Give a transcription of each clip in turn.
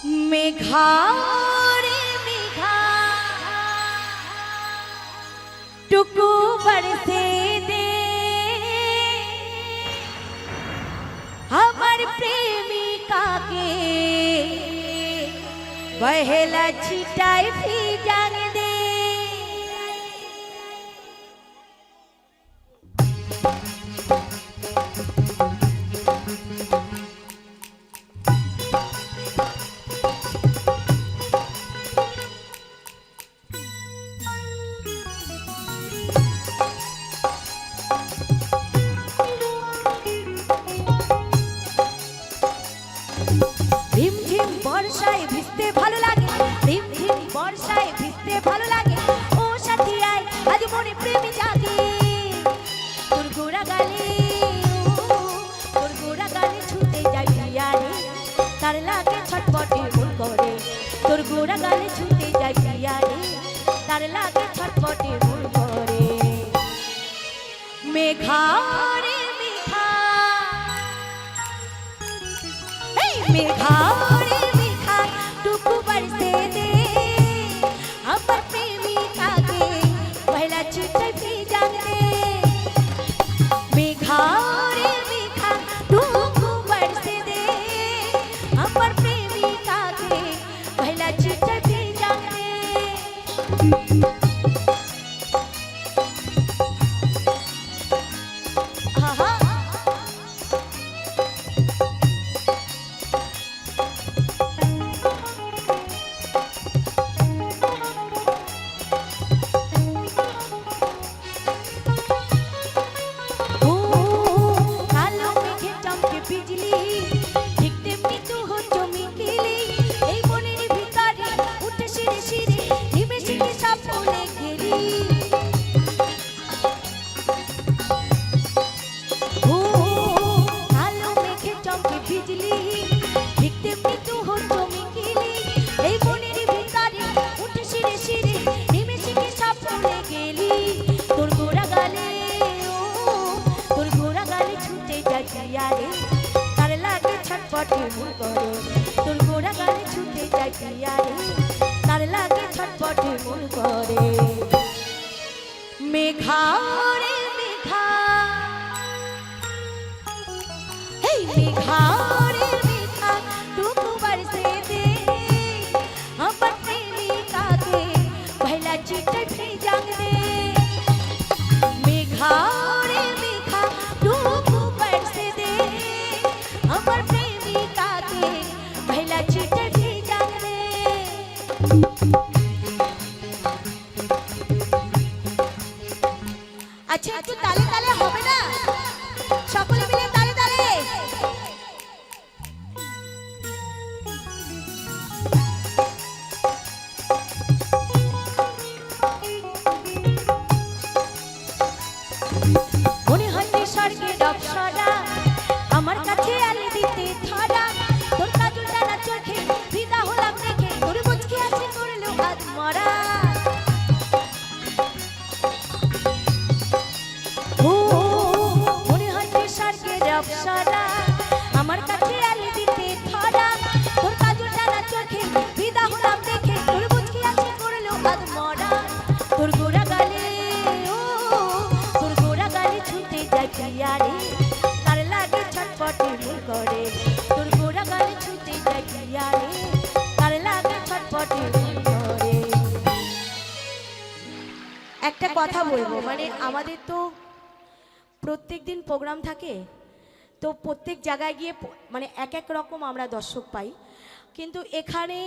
मेघा रे मेघा टुकु बरसे दे हमार प्रेमिका के बहेला छिटाई भी जान दे। বর্ষায় ভিজতে ভালো লাগে, ঝিম ঝিম বর্ষায় ভিজতে ভালো লাগে। ও সাথী আয় আজ মনে প্রেমী জাগে। তোর গোড়া গালে তোর গোড়া গালে ছুটে যাই পিয়ারে, তার লাগে ছটপটে মন করে। তোর গোড়া গালে ছুটে যাই পিয়ারে, তার লাগে ছটপটে মন করে। মেঘা রে মেঘা, এই মেঘা রে मेघा टुकु बरसे दे हमार प्रेमिका के बहेला छिटाई भी जान दे। मेघा रे मेघा टुकु बरसे दे हमार प्रेमिका के बहेला छिटाई भी जान दे। তোর গোড়া গালে ছুটে যাই পিয়ারে, তার লাগে ছটপটে মন করে। মেঘা রে মেঘা, এই মেঘা রে মেঘা টুকু বরসে দে আমার প্রেমিকা के बहेला छिटाई भी जान दे। मेघा रे मेघा टुकु बरसे दे আমার प्रेमिका के बहेला छिटाई भी जान दे। আচ্ছা একটু তালে তালে হবে না, সকলে মিলে তালে তালে। মনে হয় স্বর্গের অপ্সরা আমার কাছে আলি দিতে ধরা। তোর কাজলটা না চোখে ফিদা হলাম দেখে, তোর মুচকি হাসি করলো হাত মরা। ও মনে হয় স্বর্গের অপ্সরা আমার কাছে আলি দিতে ধরা। তোর কাজলটা না চোখে ফিদা হলাম দেখে, তোর মুচকি হাসি করলো হাত মরা। তোর গোড়া গালে তোর গোড়া গালে ছুটে যাই পিয়ারে, তার লাগে ছটপটে মন করে। তোর গোড়া গালে ছুটে যাই পিয়ারে, তার লাগে ছটপটে মন করে। একটা কথা বলবো, মানে আমাদের তো প্রত্যেকদিন প্রোগ্রাম থাকে, তো প্রত্যেক জায়গায় গিয়ে মানে এক এক রকম আমরা দর্শক পাই। কিন্তু এখানে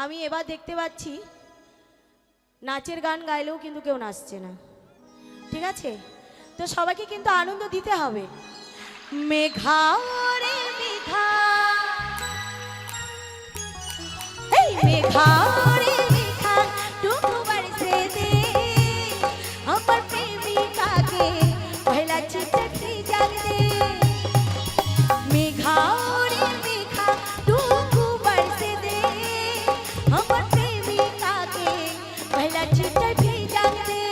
আমি এবার দেখতে পাচ্ছি নাচের গান গাইলেও কিন্তু কেউ নাচছে না, ঠিক আছে? তো সবাইকে কিন্তু আনন্দ দিতে হবে। মেঘা রে মেঘা, এই মেঘা রে মেঘা টুকু বরসে দে আমার প্রেমিকা के बहेला छिटाई भी जान दे। मेघा रे मेघा टुकु बरसे दे আমার প্রেমিকা के बहेला छिटाई भी जान दे।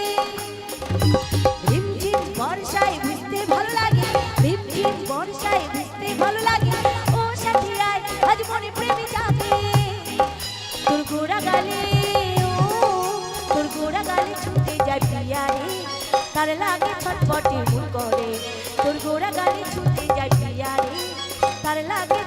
ঝিমঝিম বর্ষায় ভিজতে ভালো লাগে, ঝিমঝিম বর্ষায় ভিজতে ভালো লাগে। ও সাথী আয় আজ মনে প্রেমী জাগে। গালে ও তোর গোড়া গালে ছুটে যায় প্রিয়া রে তার লাগে ছটপটে মন করে তোর গোড়া গালে ছুটে যায় প্রিয়া রে তার লাগে